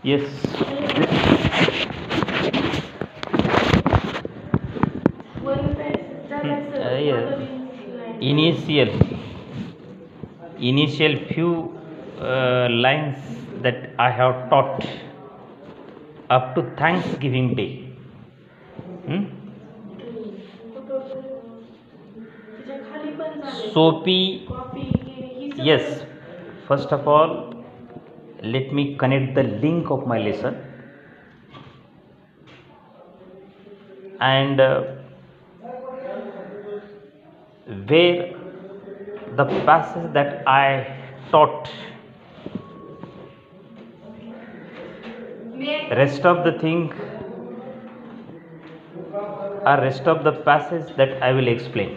Yes. Yeah. Initial few lines that I have taught up to Thanksgiving Day. Soapy. Yes. First of all, let me connect the link of my lesson, and where the passage that I taught, rest of the thing or rest of the passage that I will explain.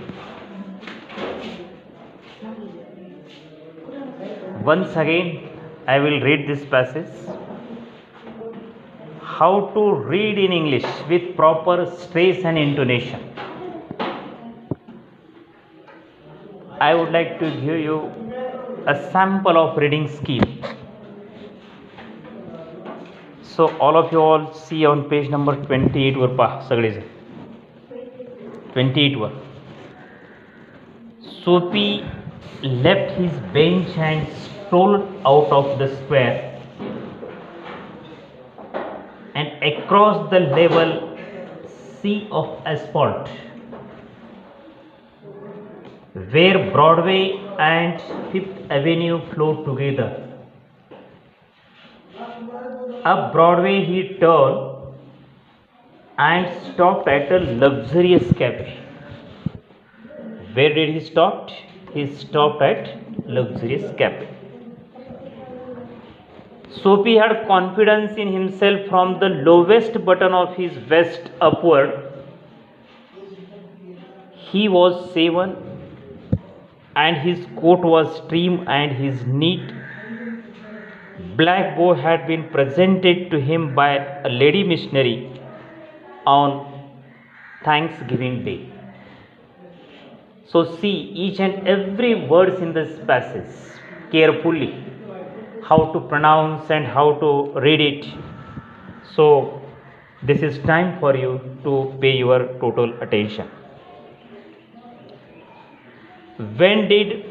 Once again I will read this passage. How to read in English with proper stress and intonation. I would like to give you a sample of reading scheme. So all of you all see on page number 28 वर पहा सगळेजण. 28 वर. Soapy left his bench and strolled out of the square and across the level sea of asphalt, where Broadway and Fifth Avenue flow together. Up Broadway he turned and stopped at a luxurious cafe. Where did he stop? He stopped at luxurious cafe. Soapy had confidence in himself from the lowest button of his vest upward. He was 7 and his coat was trim and his neat black bow had been presented to him by a lady missionary on Thanksgiving Day. So see each and every words in this passage carefully, how to pronounce and how to read it. So this is time for you to pay your total attention. When did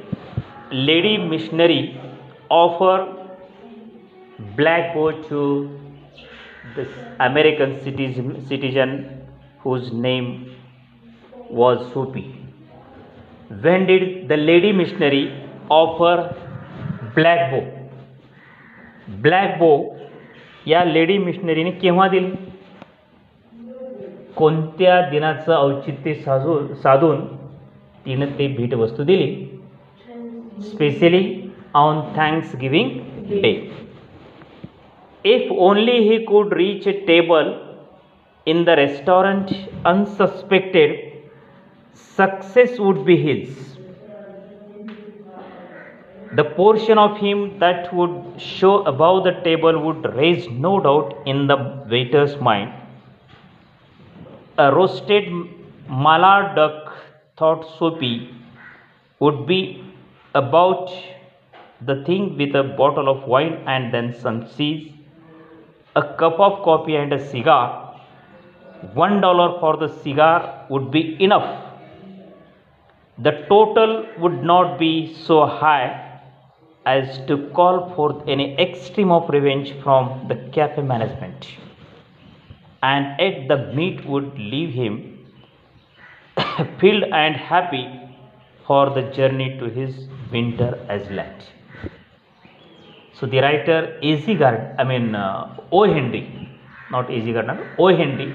lady missionary offer black bow to this American citizen whose name was Soapy? When did the lady missionary offer black bow? Black bow या lady मिशनरीने केव्हा दिली? कोणत्या दिनाचं औचित्य साधून तिने ते भेटवस्तू दिली? Specially on Thanksgiving day. If only he could reach a table in the restaurant unsuspected, success would be his. The portion of him that would show above the table would raise no doubt in the waiter's mind. A roasted mallard duck, thought Soapy, would be about the thing with a bottle of wine and then some cheese, a cup of coffee and a cigar. $1 for the cigar would be enough. The total would not be so high as to call forth any extreme of revenge from the cafe management, and yet the meat would leave him filled and happy for the journey to his winter island. So the writer O. Henry, not A.G. Gardner, O. Henry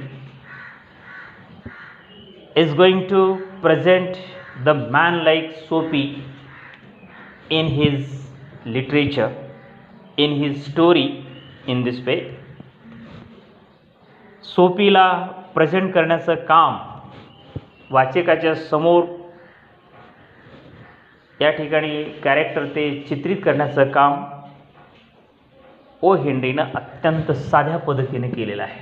is going to present the man like Soapy in his literature, in his story in this way. सोपीला present करण्याचं काम, वाचकाच्या समोर या ठिकाणी character ते चित्रित करण्याचं काम ओ हेनरीनं अत्यंत साध्या पद्धतीने केलेलं आहे.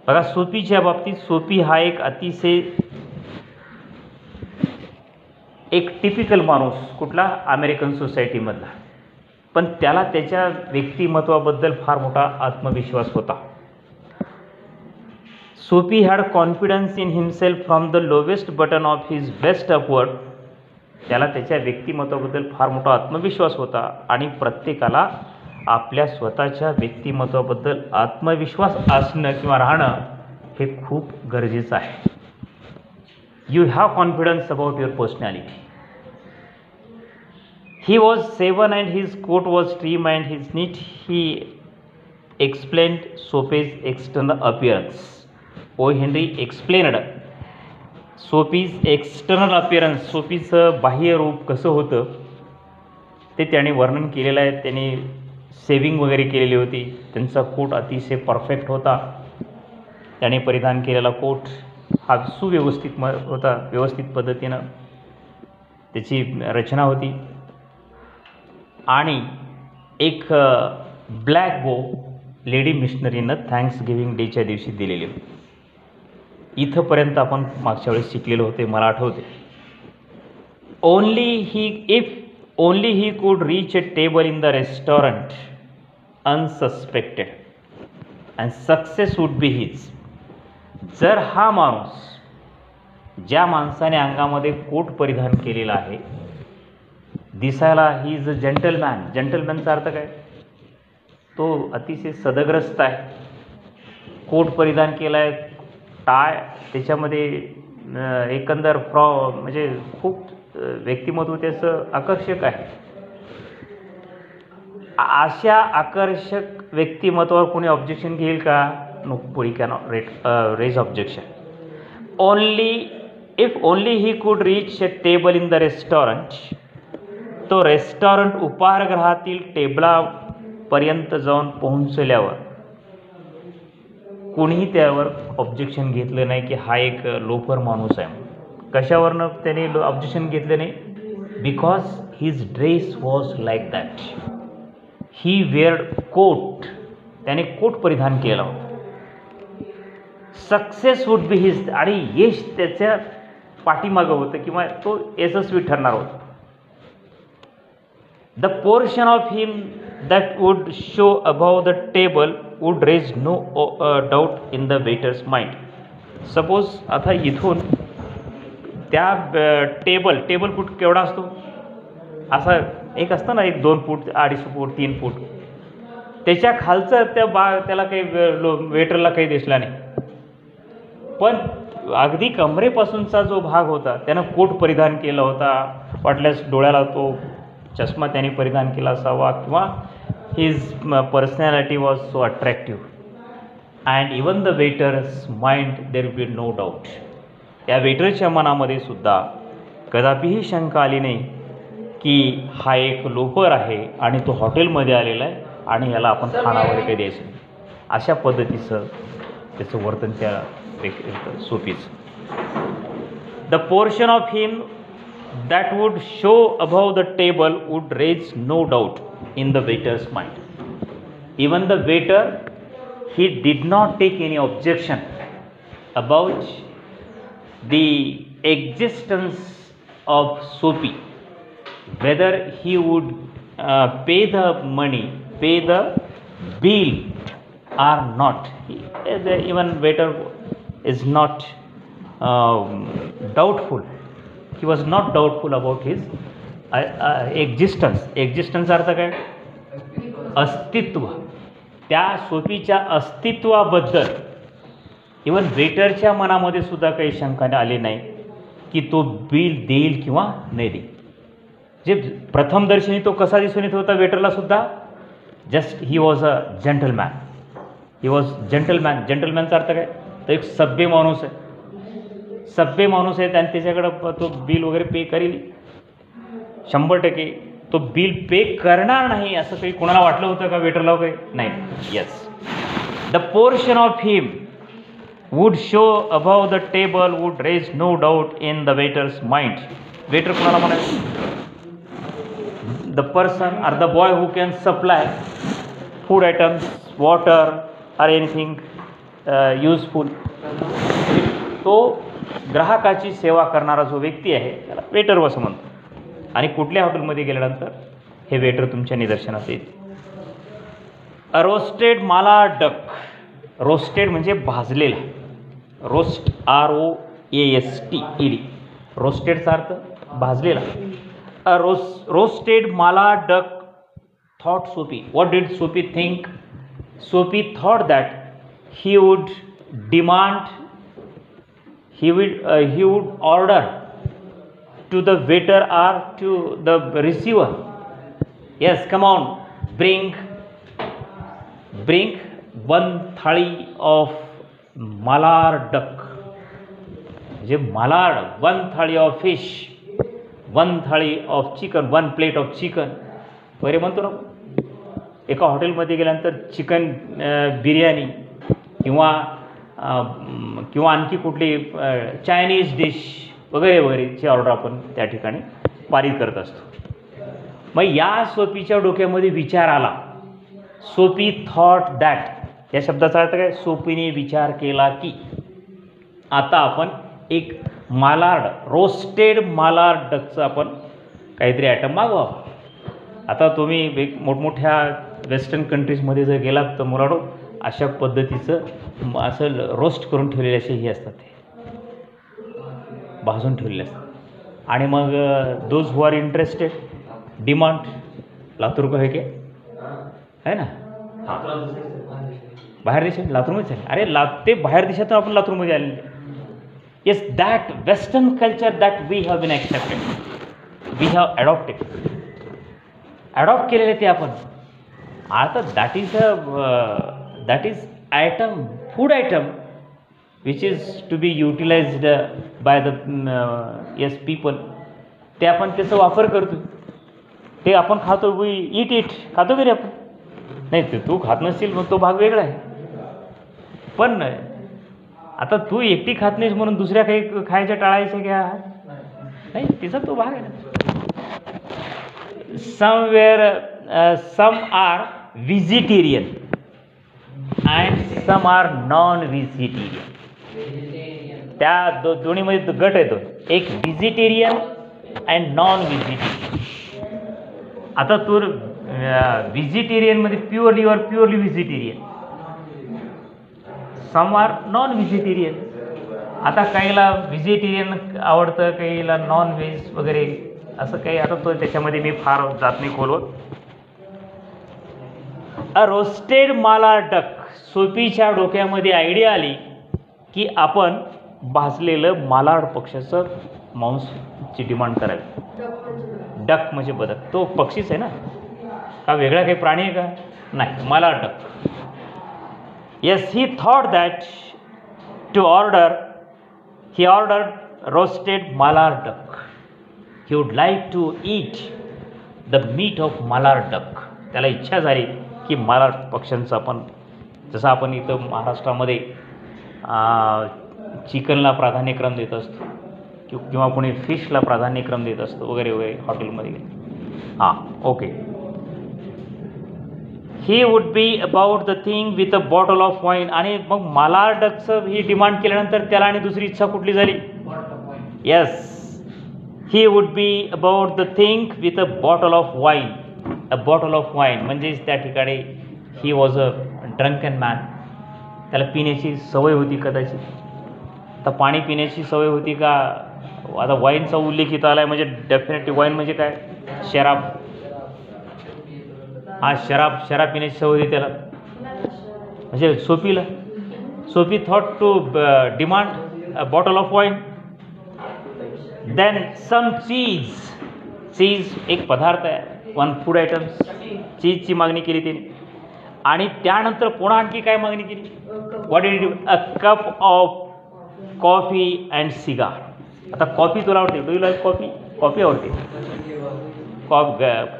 बघा, सोपीच्या बाबतीत सोपी हा एक अतिशय एक टिपिकल माणूस, कुठला? अमेरिकन सोसायटीमधला. पण त्याला त्याच्या व्यक्तिमत्वाबद्दल फार मोठा आत्मविश्वास होता. Sophie had confidence in himself from the lowest button of his best upward. त्याला त्याच्या व्यक्तिमत्वाबद्दल फार मोठा आत्मविश्वास होता आणि प्रत्येकाला आपल्या स्वतःच्या व्यक्तिमत्वाबद्दल आत्मविश्वास असणं किंवा राहणं हे खूप गरजेचं आहे. You have confidence about your personality. He was 7 and his coat was trim and his neat. He explained Sophie's external appearance. O. Henry explained Sophie's external appearance. सोफीचं बाह्य रूप कसं होतं ते त्याने वर्णन केलेलं आहे. त्याने सेविंग वगैरे केलेली होती. त्यांचा कोट अतिशय परफेक्ट होता. त्याने परिधान केलेला कोट हा सुव्यवस्थित होता. व्यवस्थित पद्धतीनं त्याची रचना होती. आणि एक ब्लॅक बो लेडी मिशनरीनं थँक्स गिव्हिंग डेच्या दिवशी दिलेली होती. इथंपर्यंत आपण मागच्या वेळेस शिकलेलो होते, मला आठवते. Only he could reach a table in the restaurant unsuspected and success would be his. जर हा माणूस, ज्या माणसाने अंगामध्ये कोट परिधान केलेला आहे, दिसायला ही इज अ जेंटलमॅन. जेंटलमॅनचा अर्थ काय? तो अतिशय सदग्रस्त आहे. कोट परिधान केला आहे, टाय त्याच्यामध्ये एकंदर म्हणजे खूप व्यक्तिमत्व त्याचं आकर्षक आहे. अशा आकर्षक व्यक्तिमत्वावर कोणी ऑब्जेक्शन घेईल का? No, we cannot raise objection. If only he could reach a table in the restaurant. तो रेस्टॉरंट उपाहारगृहातील टेबलापर्यंत जाऊन पोहोचल्यावर कोणीही त्यावर ऑब्जेक्शन घेतलं नाही की हा एक लोफर माणूस आहे. कशावरनं त्याने ऑब्जेक्शन घेतलं नाही? Because his dress was like that. He weared coat. त्याने कोट परिधान केला होता. Success would be his. आणि यश त्याच्या पाठीमागं होतं किंवा तो यशस्वी ठरणार होता. The portion of him that would show above the table would raise no doubt in the waiter's mind. Suppose आता इथून त्या टेबल फूट केवढा असतो? असा एक असतं ना, एक 2 फूट, 2.5 फूट, 3 फूट. त्याच्या खालचं त्याला काही वेटरला काही दिसला नाही. पण अगदी कमरेपासूनचा जो भाग होता त्यानं कोट परिधान केला होता. वाटल्यास डोळ्याला तो चष्मा त्याने परिधान केला असावा किंवा his personality was so attractive. And even the waiters mind there be no doubt. या वेटरच्या मनामध्ये सुद्धा कदापिही शंका आली नाही की हा एक लोफर आहे आणि तो हॉटेलमध्ये आलेला आहे आणि याला आपण खाणावं काही द्यायचं नाही. अशा पद्धतीचं त्याचं वर्तन त्या सोफीचं. The portion of him that would show above the table would raise no doubt in the waiter's mind. Even the waiter, he did not take any objection about the existence of Sophie, whether he would pay the money, pay the bill or not. Even waiter is not doubtful. He was not doubtful about his existence. Existence अर्थ काय? अस्तित्व. त्या सोफीच्या अस्तित्वाबद्दल even वेटरच्या मनामध्ये सुद्धा काही शंका आली नाही की तो बिल देईल किंवा नाही देईल. जे प्रथमदर्शनी तो कसा दिसून येत होता वेटरला सुद्धा? Just he was a gentleman. He was gentleman. जेंटलमॅनचा अर्थ काय? तर एक सभ्य माणूस आहे. सभ्य माणूस आहे आणि त्याच्याकडं तो बिल वगैरे पे करील 100%. तो बिल पे करणार नाही असं काही कोणाला वाटलं होतं का वेटरला वगैरे? नाही. Yes. The portion of him would show above the table would raise no doubt in the waiters mind. Waiter कोणाला म्हणायचं? The person or the boy who can supply food items, water or anything useful. तो ग्राहकाची सेवा करणारा जो व्यक्ती आहे त्याला वेटर असं म्हणतो. आणि कुठल्या हॉटेलमध्ये गेल्यानंतर हे वेटर तुमच्या निदर्शनास येईल. A roasted mallard duck. Roasted म्हणजे भाजलेला. Roast ROASTED. रोस्टेडचा अर्थ भाजलेला. A roasted mallard duck thought Sophie. What did Sophie think? Sophie thought that he would demand, he would order to the waiter or to the receiver. Yes, come on, bring one thali of malard duck. म्हणजे Malad, one थाळी of fish, one थाळी of chicken, one plate of chicken वगैरे म्हणतो ना. एका हॉटेलमध्ये गेल्यानंतर chicken biryani किंवा आणखी कुठली चायनीज डिश वगैरे वगैरेची ऑर्डर आपण त्या ठिकाणी पारित करत असतो. मग या सोफीच्या डोक्यामध्ये विचार आला. Sophie thought that. या शब्दाचा अर्थ काय? सोफीने विचार केला की आता आपण एक मालाड, रोस्टेड मालाड डकचं आपण काहीतरी आयटम मागवावं. आता तुम्ही एक मोठमोठ्या वेस्टर्न कंट्रीजमध्ये जर गेलात तर मुलाडो अशा पद्धतीचं असं रोस्ट करून ठेवलेले असे हे असतात, ते भाजून ठेवलेले असतात. आणि मग those who are interested demand Latur को है के है ना. हां, बाहेर देशात लातूरमध्ये झाले. अरे ते बाहेर देशातून आपण लातूरमध्ये आलेले. Yes, that western culture that we have been accepted, we have adopted. Adopt केलेले ते आपण. आता that is item, food item which is to be utilized by the yes people. ते आपण त्याचा वापर करतो, ते आपण खातो. वी ईट इट, खातो की रे आपण. नाही, ते तू खात नसशील मग तो भाग वेगळा आहे. पण आता तू एकटी खात नाहीस म्हणून दुसऱ्या काही खायच्या टाळायचं घ्या, नाही, तिचा तो भाग आहे ना. Some are vegetarian and some are non-vegetarian. त्या दोन्हीमध्ये गट येतो, एक व्हेजिटेरियन अँड नॉन व्हेजिटेरियन. आता तू व्हेजिटेरियनमध्ये purely vegetarian, some are non vegetarian. आता काहीला व्हेजिटेरियन आवडतं, काहीला नॉन व्हेज वगैरे असं काही. आता तो त्याच्यामध्ये मी फार जात नाही खोलवर. अ रोस्टेड मालाड डक. सोफीच्या डोक्यामध्ये आयडिया आली की आपण भाजलेलं मालाड पक्ष्याचं मांसची डिमांड करावी. डक म्हणजे बदक, तो पक्षीच आहे ना, का वेगळा काही प्राणी आहे का? नाही, mallard duck. Yes, he thought that to order, he order roasted mallard duck. He would like to eat the meat of mallard duck. त्याला इच्छा झाली की मालाड पक्ष्यांचं आपण, जसं आपण इथं महाराष्ट्रामध्ये चिकनला प्राधान्यक्रम देत असतो किंवा कोणी फिशला प्राधान्यक्रम देत असतो वगैरे वगैरे हॉटेलमध्ये. हां, okay. He would be about the thing with a bottle of wine. आणि मग मालाड डकचं ही डिमांड केल्यानंतर त्याला आणि दुसरी इच्छा कुठली झाली? Yes, he would be about the thing with a bottle of wine. A bottle of wine म्हणजेच त्या ठिकाणी he was a drunken man. त्याला पिण्याची सवय होती कदाचित. तर पाणी पिण्याची सवय होती का? आता वाईनचा उल्लेख इथं आला आहे म्हणजे डेफिनेटली वाईन म्हणजे काय? शराब. हा, शराब पिण्याची सवय होती त्याला. म्हणजे Sophie thought to demand a bottle of wine. Then some cheese एक पदार्थ आहे, वन फूड आयटम्स. चीजची मागणी केली तिने. आणि त्यानंतर पुन्हा आणखी काय मागणी केली? What did you? A cup of coffee and cigar. आता कॉफी तुला आवडते? Do you like coffee? Coffee आवडते.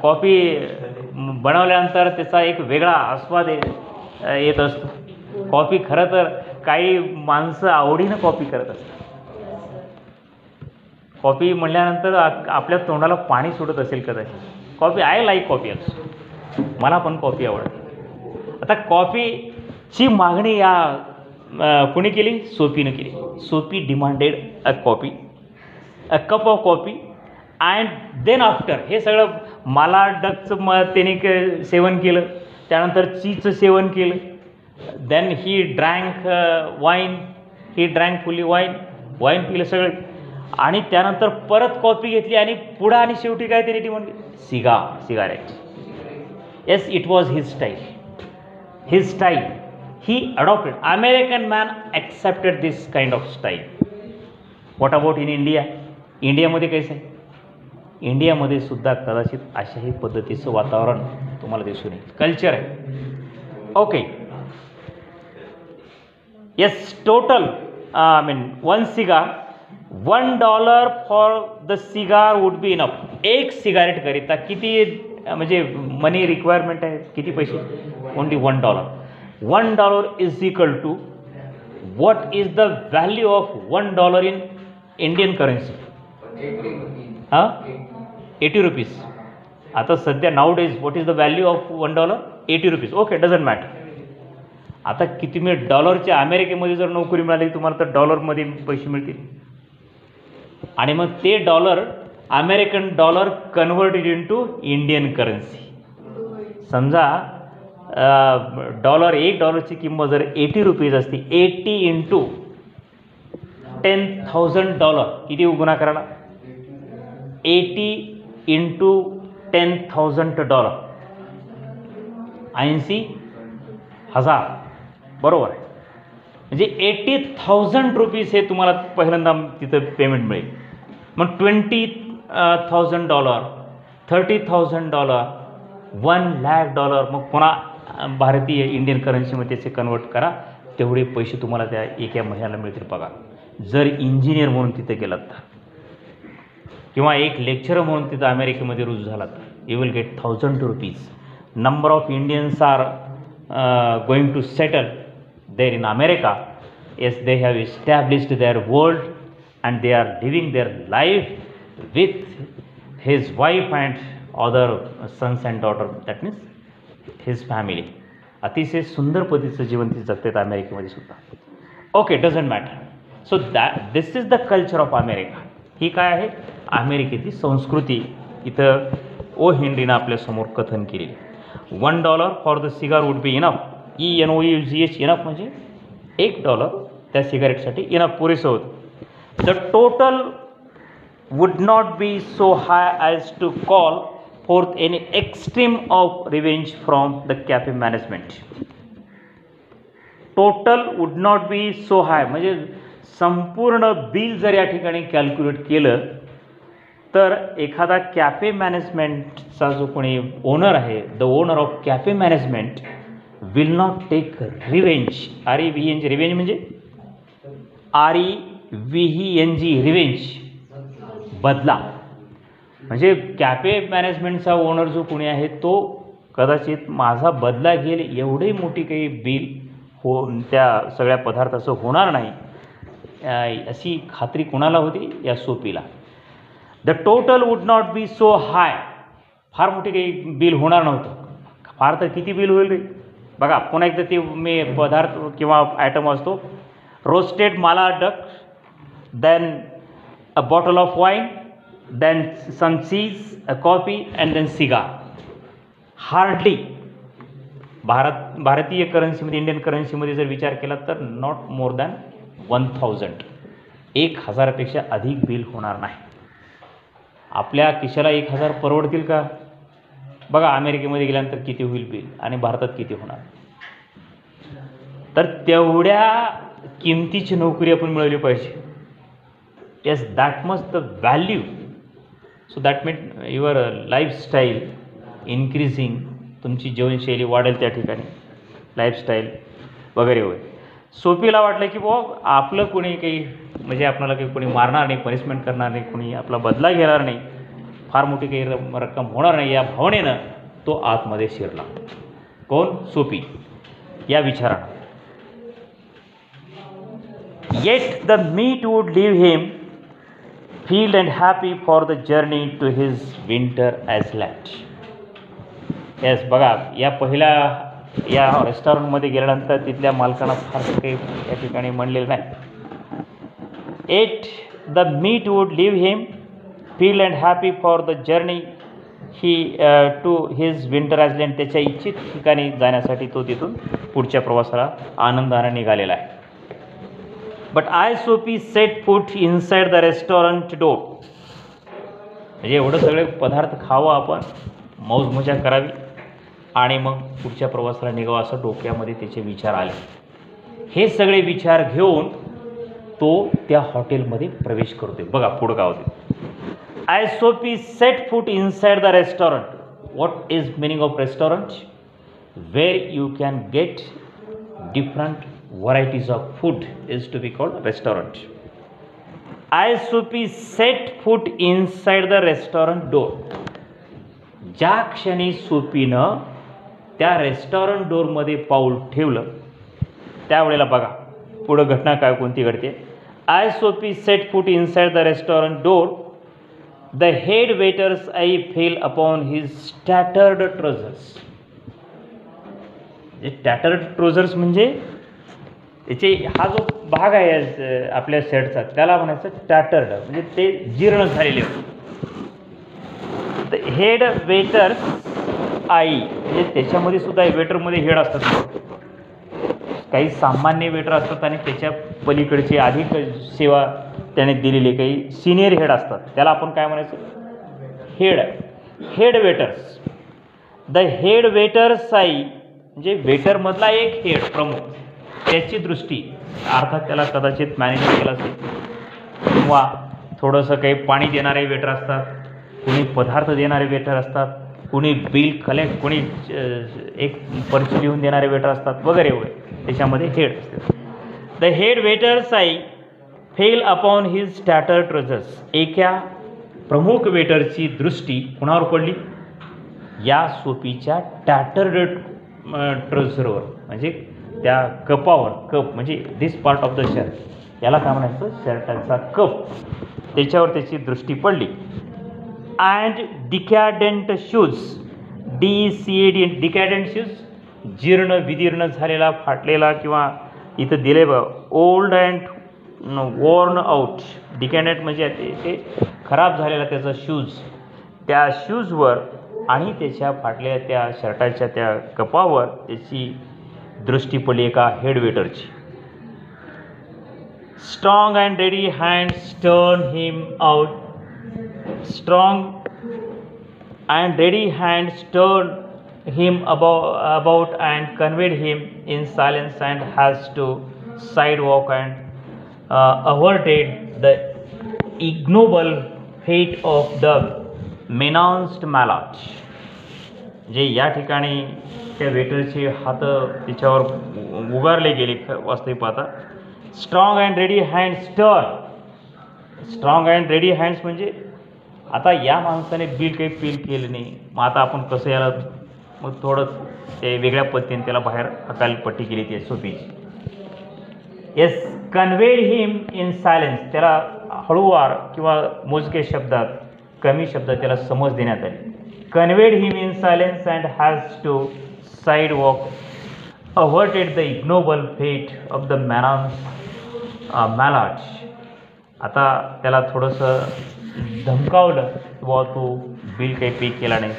कॉफी बनवल्यानंतर त्याचा एक वेगळा आस्वाद येत असतो. कॉफी खरं तर काही माणसं आवडीनं कॉफी करत असतात. कॉफी म्हणल्यानंतर आपल्या तोंडाला पाणी सुटत असेल कदाचित. Coffee, I like coffee also. मला पण कॉफी आवडते. आता कॉफीची मागणी या कोणी केली? सोफीनं केली. Soapy demanded a coffee, a cup of coffee. And then after, हे सगळं मालाडचं त्याने सेवन केलं, त्यानंतर चीचं सेवन केलं, then he drank wine, he drank fully wine पिलं सगळं, आणि त्यानंतर परत कॉफी घेतली, आणि पुढं आणि शेवटी काय त्याने ती म्हणली cigarette. Yes, it was his style. He adopted. American man accepted this kind of style. What about in India? इंडियामध्ये कसं आहे? इंडियामध्ये सुद्धा कदाचित अशाही पद्धतीचं वातावरण तुम्हाला दिसून येईल. कल्चर आहे. Okay. Yes, total one cigar, $1 for the cigar would be enough. एक सिगारेट करिता किती म्हणजे मनी रिक्वायरमेंट आहे, किती पैसे? Only $1. $1 is equal to what is the value of $1 in Indian currency? 80 rupees. आता सध्या now days what is the value of $1? 80 rupees. Okay, doesn't matter. आता किती मी डॉलरच्या, अमेरिकेमध्ये जर नोकरी मिळाली तुम्हाला तर डॉलरमध्ये पैसे मिळतील, आणि मग ते dollar, American dollar converted into Indian currency. समजा $1ची किंमत जर 80 रुपीज असते, 80 इंटू $10,000, किती गुणा करायला? 80 इंटू $10,000, 80,000, बरोबर आहे. म्हणजे 80,000 रुपीज हे तुम्हाला पहिल्यांदा तिथं पेमेंट मिळेल. मग $20,000, $30,000, $1,00,000, मग पुन्हा भारतीय इंडियन करन्सीमध्ये त्याचे कन्वर्ट करा, तेवढे पैसे तुम्हाला त्या एका महिन्याला मिळतील पगार. जर इंजिनियर म्हणून तिथे गेलात तर, किंवा एक लेक्चरर म्हणून तिथं अमेरिकेमध्ये रुजू झाला तर, you will get 1,000 rupees. Number of Indians are going to settle there in America. Yes, they have established their world and they are living their life with his wife and other sons and daughters, that means his family. अतिशय सुंदर पद्धतीचं जीवन ती जगतात अमेरिकेमध्ये सुद्धा. Okay, doesn't matter. So this is the culture of America. ही काय आहे? अमेरिकेची संस्कृती इथं ओ हेनरीनं आपल्यासमोर कथन केली. $1 for the cigar would be enough. ENOUGH, enough म्हणजे $1 त्या सिगारेटसाठी इनफ, पुरेसं होतं. The total would not be so high as to call forth any extreme of revenge from the cafe management. Total would not be so high म्हणजे संपूर्ण bill जर या ठिकाणी कॅल्क्युलेट केलं तर एखादा कॅफे मॅनेजमेंटचा जो कोणी ओनर आहे, the owner of cafe management will not take revenge. REVENG, revenge म्हणजे REVENG, रिवेंज, बदला. म्हणजे कॅफे मॅनेजमेंटचा ओनर जो कोणी आहे तो कदाचित माझा बदला घेईल एवढी मोठी काही बिल त्या सगळ्या पदार्थाचं होणार नाही, अशी खात्री कोणाला होती? या सोपीला. The total would not be so high. फार मोठी काही बिल होणार नव्हतं. फार तर किती बिल होईल रे? बघा, पुन्हा एकदा ते मी पदार्थ किंवा आयटम असतो. Roasted mallard duck, then a bottle of wine, then some cheese, a coffee and then cigar. Hardly भारतीय करन्सीमध्ये, इंडियन करन्सीमध्ये जर विचार केला तर नॉट मोर दॅन 1,000. 1,000पेक्षा अधिक बिल होणार नाही. आपल्या खिशाला 1,000 परवडतील का? बघा अमेरिकेमध्ये गेल्यानंतर किती होईल बिल आणि भारतात किती होणार. तर तेवढ्या किमतीची नोकरी आपण मिळवली पाहिजे. Yes, that must the value. So that mean your lifestyle increasing. तुमची जीवनशैली वाढेल त्या ठिकाणी, लाईफस्टाईल वगैरे होईल. सोपीला वाटलं की बुवा आपलं कोणी काही म्हणजे आपल्याला काही कोणी मारणार नाही, पनिशमेंट करणार नाही, कोणी आपला बदला घेणार नाही, फार मोठी काही रक्कम होणार नाही, या भावनेनं तो आतमध्ये शिरला. कोण? सोपी. या विचारानं. Yet the meat would leave him filled and happy for the journey to his winter island. Yes, बघा या पहिल्या या रेस्टॉरंटमध्ये गेल्यानंतर तिथल्या मालकांना फार काही या ठिकाणी म्हणलेलं नाही. At the meat would leave him feel and happy for the journey he to his winter island, त्याच्या इच्छित ठिकाणी जाण्यासाठी तो तिथून पुढच्या प्रवासाला आनंदाने निघालेला आहे. But I Sophie set foot inside the restaurant door. म्हणजे एवढं सगळे पदार्थ खावं आपण, मौज मजा करावी आणि मग पुढच्या प्रवासाला निघावं असं डोक्यामध्ये त्याचे विचार आले. हे सगळे विचार घेऊन तो त्या हॉटेलमध्ये प्रवेश करतोय. बघा पुढं काय होते. I Sophie set foot inside the restaurant. What is meaning of restaurant? Where you can get different varieties of food is to be called restaurant. I Sophie set foot inside the restaurant door. ज्या क्षणी सोफीनं त्या restaurant डोरमध्ये पाऊल ठेवलं त्यावेळेला बघा पुढं घटना काय कोणती घडते. I Sophie set foot inside the restaurant door. The head waiter's eye fell upon his tattered trousers. Tattered trousers म्हणजे त्याचे हा जो भाग आहे आपल्या शर्टचा त्याला म्हणायचं टॅटर्ड, म्हणजे ते जीर्ण झालेले. द हेड वेटर्स आई, म्हणजे त्याच्यामध्ये सुद्धा वेटरमध्ये हेड असतात. काही सामान्य वेटर असतात आणि त्याच्या पलीकडचे अधिक सेवा त्याने दिलेले काही सिनियर हेड असतात. त्याला आपण काय म्हणायचं? Head. Head waiters. The head waiter's eye म्हणजे वेटरमधला एक हेड प्रमुख, त्याची दृष्टी अर्थात त्याला कदाचित मॅनेजर केला असेल किंवा थोडंसं काही पाणी देणारे वेटर असतात, कोणी पदार्थ देणारे वेटर असतात, कोणी बिल कलेक्ट, कोणी एक पर्ची लिहून देणारे वेटर असतात वगैरे वगैरे, त्याच्यामध्ये हेड असतात. The head waiter's eye fell upon his tatter trousers. एका प्रमुख वेटरची दृष्टी कुणावर पडली? या सोफीच्या टॅटर्ड ट्रोझरवर, म्हणजे त्या कपावर. कप म्हणजे this part of the shirt, याला काय म्हणायचं? शर्टाचा कप. त्याच्यावर त्याची दृष्टी पडली. And decadent shoes. DCAD decadent shoes, जीर्ण विदीर्ण झालेला, फाटलेला किंवा इथं दिले बघ old and worn out. Decadent म्हणजे ते खराब झालेला त्याचा शूज. त्या शूजवर आणि त्याच्या फाटलेल्या त्या शर्टाच्या त्या कपावर त्याची दृष्टी पडली एका हेड वेटरची. Strong and ready hands turn him out. Strong and ready hands turn him about and conveyed him in silence and has to sidewalk and averted the ignoble fate of the menaced malach. जे या ठिकाणी त्या वेटरचे हात तिच्यावर उगारले गेले वास्तविक पाहता. Strong and ready hands turn. Strong and ready hands म्हणजे आता या माणसाने बिल काही पेल केलं नाही, मग आता आपण कसं याला मग थोडं ते वेगळ्या पद्धतीने त्याला बाहेर हकालपट्टी केली ती सोफीची. Yes, conveyed him in silence. त्याला हळूवार किंवा मोजके शब्दात, कमी शब्दात त्याला समज देण्यात आली. Conveyed him in silence and has to sidewalk averted the ignoble fate of the mallard. आता त्याला थोडंसं धमकावलं किंवा तू बिल काही पे केला नाही,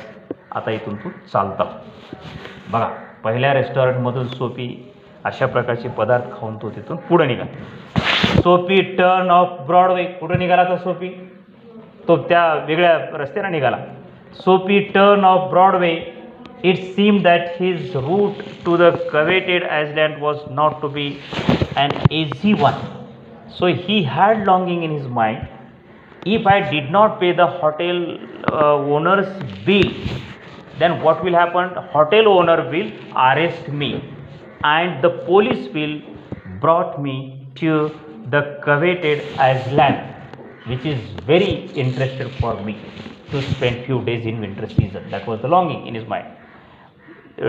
आता इथून तू चालता. बघा पहिल्या रेस्टॉरंटमधून सोफी अशा प्रकारचे पदार्थ खाऊन तो तिथून पुढे निघाला. Soapy turn off Broadway. कुठं निघाला तर सोफी? तो त्या वेगळ्या रस्त्याने निघाला. Soapy turn off Broadway. It seem that his route to the coveted island was not to be an easy one. So he had longing in his mind. If I did not pay the hotel owner's bill, then what will happen? Hotel owner will arrest me and the police will brought me to the coveted island, which is very interested for me to spend few days in winter season. That was the longing in his mind.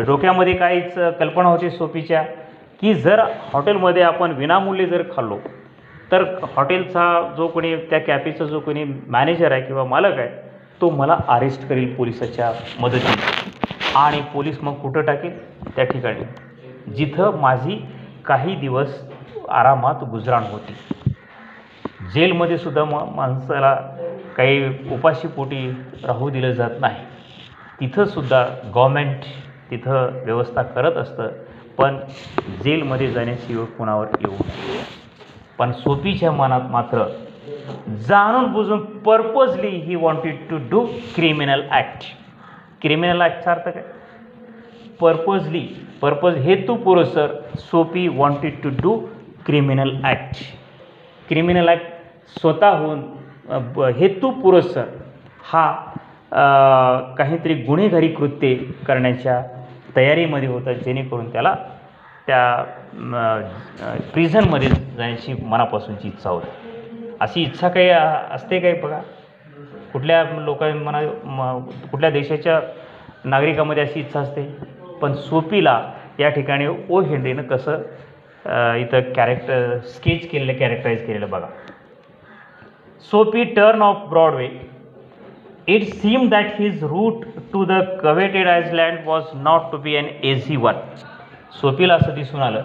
डोक्यामध्ये काहीच कल्पना होती सोफीच्या की जर हॉटेलमध्ये आपण विनामूल्य जर खाल्लो तर हॉटेलचा जो कोणी त्या कॅफेचा जो कोणी मॅनेजर आहे किंवा मालक आहे तो मला अरेस्ट करेल पोलिसाच्या मदतीने आणि पोलीस मग कुठं टाकेल? त्या ठिकाणी जिथं माझी काही दिवस आरामात गुजराण होती. जेलमध्ये सुद्धा माणसाला काही उपाशीपोटी राहू दिलं जात नाही. तिथंसुद्धा गव्हर्मेंट तिथं व्यवस्था करत असतं, पण जेलमध्ये जाण्याची वेळ कुणावर येऊ नये. पण सोफीच्या मनात मात्र जाणून बुजून purposely he wanted to do criminal act. Criminal ॲक्टचा अर्थ काय? पर्पजली, पर्पज हेतुपुरस्सर Sophie wanted to do criminal act. Criminal act स्वतःहून हेतुपुरस्सर हा काहीतरी गुन्हेगारी कृत्ये करण्याच्या तयारीमध्ये होता, जेणेकरून त्याला त्या प्रिझनमध्ये जाण्याची मनापासूनची इच्छा होती. अशी इच्छा काही असते काय बघा? कुठल्या कुठल्या देशाच्या नागरिकामध्ये अशी इच्छा असते? पण सोफीला या ठिकाणी ओ हेनरीनं कसं इथं स्केच केलेलं, कॅरेक्टराईज केलेलं बघा. Sophie turn off Broadway. It seemed that his route to the coveted island was not to be an easy one. सोफीला असं दिसून आलं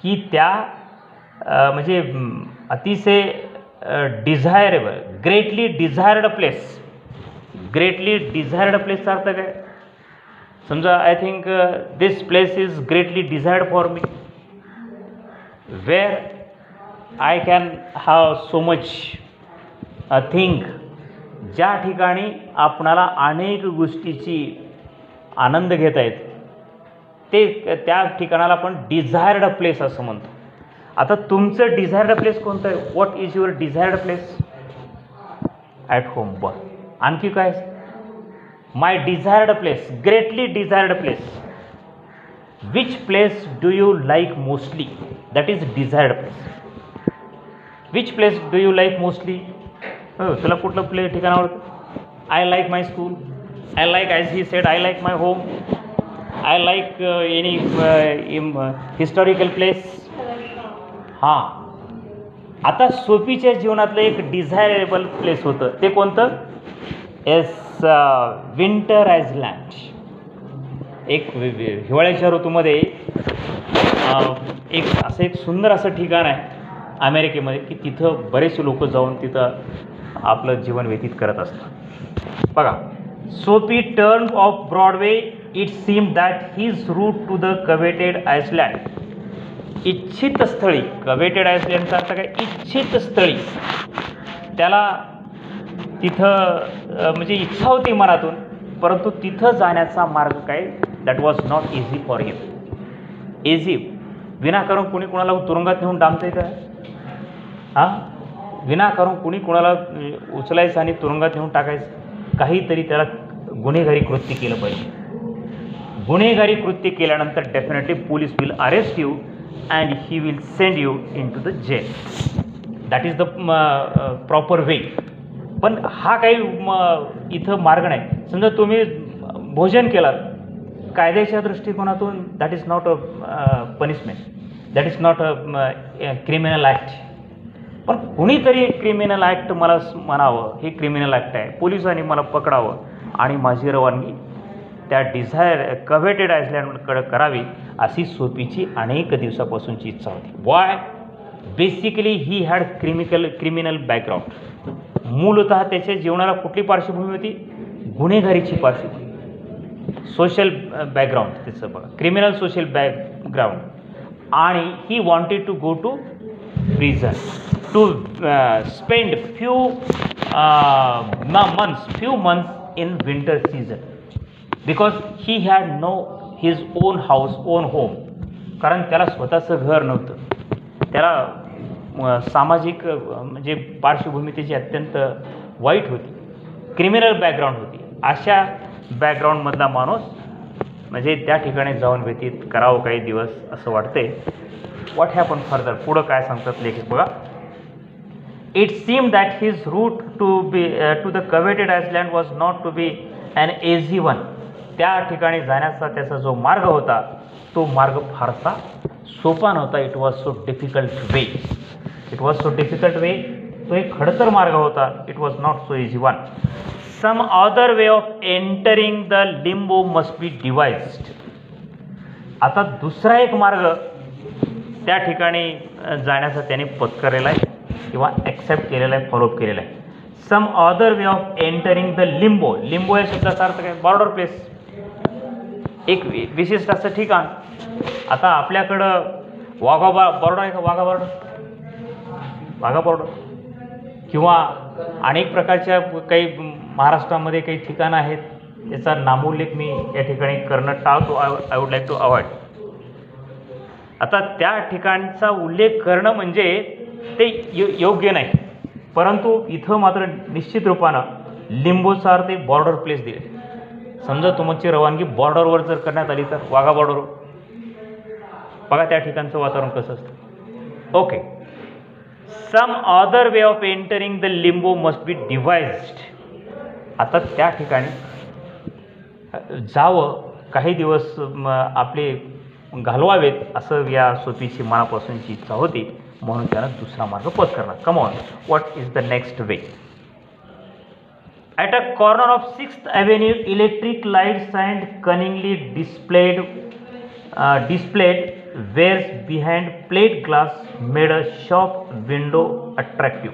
की त्या म्हणजे अतिशय desirable, greatly desired place. Greatly desired प्लेसचा अर्थ काय? समजा I think this place is greatly desired for me, where I can have so much thing. ज्या ठिकाणी आपणाला अनेक गोष्टीची आनंद घेता येतो, ते त्या ठिकाणाला आपण डिझायर्ड प्लेस असं म्हणतो. आता तुमचं डिझायर्ड प्लेस कोणतं आहे? What is your desired place? At home. बरं, आणखी काय? My desired place, greatly desired place. Which place do you like mostly? That is desired place. Which place do you like mostly? हो, तुला कुठलं ठिकाण आवडतं? I like my school, I like, as he said, I like my home, I like any historical place. हां, आता सोफीच्या जीवनातलं एक desirable place होतं, ते कोणतं? S, winter island. एक हिवाळ्याच्या ऋतूमध्ये एक सुंदर असं ठिकाण आहे अमेरिकेमध्ये की तिथं बरेचसे लोक जाऊन तिथं आपलं जीवन व्यतीत करत असतात. बघा, Sophie turn off Broadway. It seem that his route to the coveted Iceland. इच्छित स्थळी, कवेटेड आयसलँडचा अर्थ काय? इच्छित स्थळी. त्याला तिथं म्हणजे इच्छा होती मनातून, परंतु तिथं जाण्याचा मार्ग काय? That was not easy for him. Easy विनाकारण कोणी कोणाला तुरुंगात नेऊन डांबते का? हां, विनाकारण कुणी कोणाला उचलायचं आणि तुरुंगात नेऊन टाकायचं? काहीतरी त्याला गुन्हेगारी कृत्य केलं पाहिजे. गुन्हेगारी कृत्य केल्यानंतर definitely police will arrest you and he will send you in to the jail. That is the proper way. पण हा काही इथं मार्ग नाही. समजा तुम्ही भोजन केलात, कायद्याच्या दृष्टिकोनातून that is not a punishment, that is not a criminal act. पण कुणीतरी क्रिमिनल ॲक्ट मला म्हणावं, हे क्रिमिनल ॲक्ट आहे, पोलिसांनी मला पकडावं आणि माझी रवानगी त्या कवेटेड आयसलँडकडे करावी, अशी सोफीची अनेक दिवसापासूनची इच्छा होती. Y? Basically he had criminal background. मूलतः त्याच्या जीवनाला कुठली पार्श्वभूमी होती? गुन्हेगारीची पार्श्वभूमी, सोशल बॅकग्राऊंड त्याचं बघा, क्रिमिनल सोशल बॅकग्राऊंड. आणि he wanted to go to prison to spend few months in winter season because he had no his own house, own home. कारण त्याला स्वतःचं घर नव्हतं. त्याला सामाजिक म्हणजे पार्श्वभूमी त्याची अत्यंत वाईट होती, क्रिमिनल बॅकग्राऊंड होती. अशा बॅकग्राऊंडमधला माणूस म्हणजे त्या ठिकाणी जाऊन व्यतीत करावं काही दिवस असं वाटते. What happen further? पुढं काय सांगतात लेखक बघा. It seem that his route to the coveted island was not to be an easy one. त्या ठिकाणी जाण्याचा त्याचा जो मार्ग होता, तो मार्ग फारसा सोपा नव्हता. It was so difficult way. It was so difficult way. तो एक खडतर मार्ग होता. It was not so easy one. Some other way of entering the limbo must be devised. आता दुसरा एक मार्ग त्या ठिकाणी जाण्याचा त्याने पत्करलेला आहे किंवा ॲक्सेप्ट केलेला आहे, फॉलोअप केलेला आहे. Some other way of entering the limbo. Limbo या शब्दाचा अर्थ काय? Border place. एक विशिष्ट असं ठिकाण. आता आपल्याकडं वाघा बॉर्डर आहे का, वाघा बॉर्डर किंवा अनेक प्रकारच्या काही महाराष्ट्रामध्ये काही ठिकाणं आहेत, त्याचा नामोल्लेख मी या ठिकाणी करणं टाळतो. I would like to avoid. आता त्या ठिकाणचा उल्लेख करणं म्हणजे ते योग्य नाही, परंतु इथं मात्र निश्चित रूपानं लिंबोसार ते बॉर्डर प्लेस दिले. समजा तुमची रवानगी बॉर्डरवर जर करण्यात आली तर वाघा बॉर्डरवर बघा त्या ठिकाणचं वातावरण कसं असतं. Okay, some other way of entering the limbo must be devised. आता त्या ठिकाणी जावं, काही दिवस आपले घालवावेत असं या सोपीची मनापासूनची इच्छा होती, म्हणून त्यानं दुसरा मार्ग पत्करला. Come on, what is the next way? At a corner of 6th Avenue, electric lights and cunningly displayed wares behind plate glass made a shop window attractive.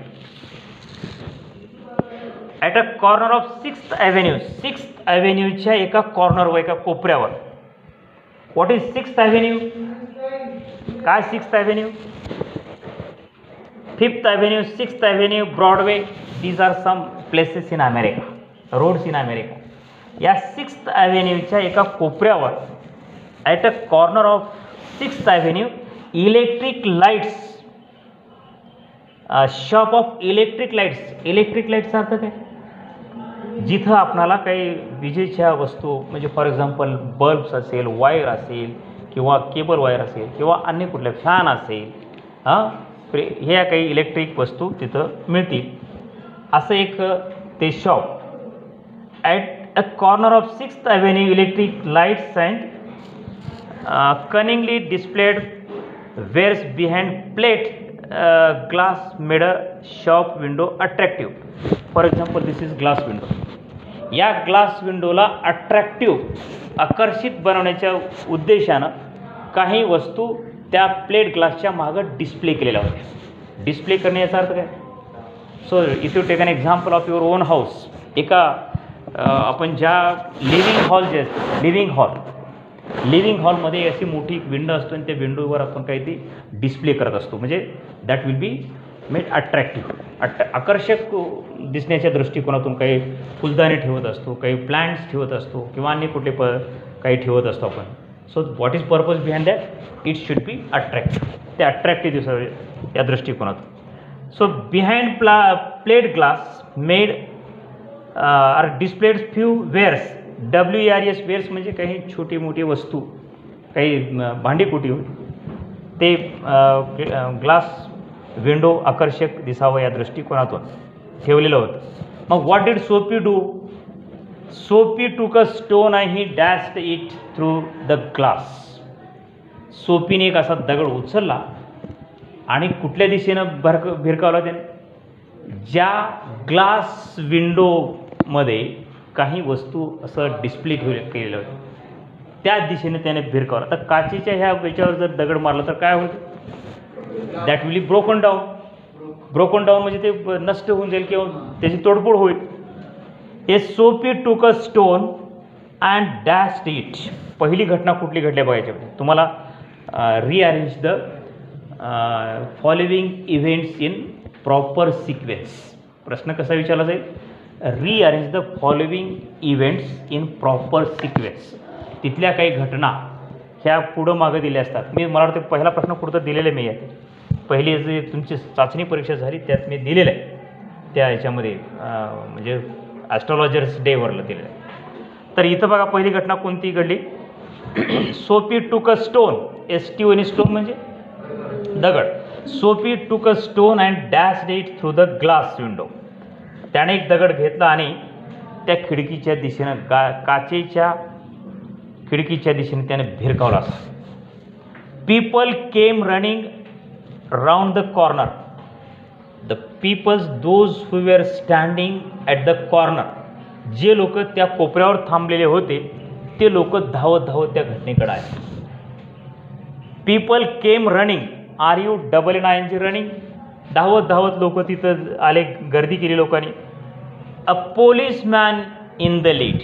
At a corner of 6th Avenue, 6th Avenueच्या एका कॉर्नरवर, एका कोपऱ्यावर. What is 6th Avenue? काय 6th Avenue? 5th Avenue, 6th Avenue, Broadway, these are some places in America, roads in America. या 6th Avenueच्या एका कोपऱ्यावर, at a corner of 6th Avenue, electric lights, shop of electric lights. Electric लाईट्सचा अर्थ काय? जिथं आपणाला काही विजेच्या वस्तू, म्हणजे फॉर एक्झाम्पल बल्ब्स असेल, वायर असेल किंवा केबल वायर असेल किंवा अन्य कुठल्या फॅन असेल, ह्या काही इलेक्ट्रिक वस्तू तिथं मिळतील, असं एक ते shop. At a corner of 6th Avenue, electric lights and cunningly displayed wears behind plate glass made a shop window attractive. For example this is glass window. या ग्लास विंडोला अट्रॅक्टिव्ह, आकर्षित बनवण्याच्या उद्देशानं काही वस्तू त्या प्लेट ग्लासच्या मागं डिस्प्ले केलेल्या होत्या. डिस्प्ले करणे याचा अर्थ काय? So if you take an example of your own house, एका आपण ज्या लिव्हिंग हॉलमध्ये अशी मोठी विंडो असतो आणि त्या विंडोवर आपण काही ती डिस्प्ले करत असतो, म्हणजे that will be made attractive. आकर्षक दिसण्याच्या दृष्टिकोनातून काही फुलदाणे ठेवत असतो, काही प्लांट्स ठेवत असतो किंवा अन्य कुठले काही ठेवत असतो आपण. So what is purpose behind that? It should be attractive. ते अट्रॅक्टिव्ह दिसावे या दृष्टिकोनातून. So behind plate glass made are displayed few wares. WERS wares म्हणजे काही छोटी मोठी वस्तू, काही भांडीकुटी, ते ग्लास विंडो आकर्षक दिसावं या दृष्टिकोनातून ठेवलेलं होतं. मग व्हॉट डिड सोपी do? Soapy took a stone and he dashed it through the glass. सोपीने एक असा दगड उचलला आणि कुठल्या दिशेनं भिरकावला त्याने? ज्या ग्लास विंडोमध्ये काही वस्तू असं डिस्प्ले केलेलं होतं त्या दिशेने त्याने भिरकावला. तर काचेच्या ह्या याच्यावर जर दगड मारला तर काय होतं? That will be broken down. Broken down म्हणजे ते नष्ट होऊन जाईल किंवा त्याची तोडफोड होईल. ए सोपी took a stone and dashed it. पहिली घटना कुठली घडल्या बघायच्या तुम्हाला. Rearrange the following events in proper sequence. प्रश्न कसा विचारला जाईल? Rearrange the following events in proper sequence. तिथल्या काही घटना ह्या पुढं मागं दिल्या असतात. मला वाटतं पहिला प्रश्न कुठं दिलेला मी आहे. पहिली जी तुमची चाचणी परीक्षा झाली त्यात मी दिलेलं आहे त्या ह्याच्यामध्ये, म्हणजे ॲस्ट्रॉलॉजर्स डेवरला दिलेलं आहे. तर इथं बघा पहिली घटना कोणती घडली? Soapy took a stone. STO आणि स्टोन म्हणजे दगड. Soapy took a stone and dashed it through the glass window. त्याने एक दगड घेतला आणि त्या खिडकीच्या दिशेनं काचेच्या खिडकीच्या दिशेने त्याने भिरकावला. People came running round the corner. The peoples those who were standing at the corner. जे लोक त्या कोपऱ्यावर थांबलेले होते ते लोक धावत धावत त्या घटनेकडे आले. People came running, RUNNING running. धावत धावत लोक तिथं आले, गर्दी केली लोकांनी. A policeman in the lead.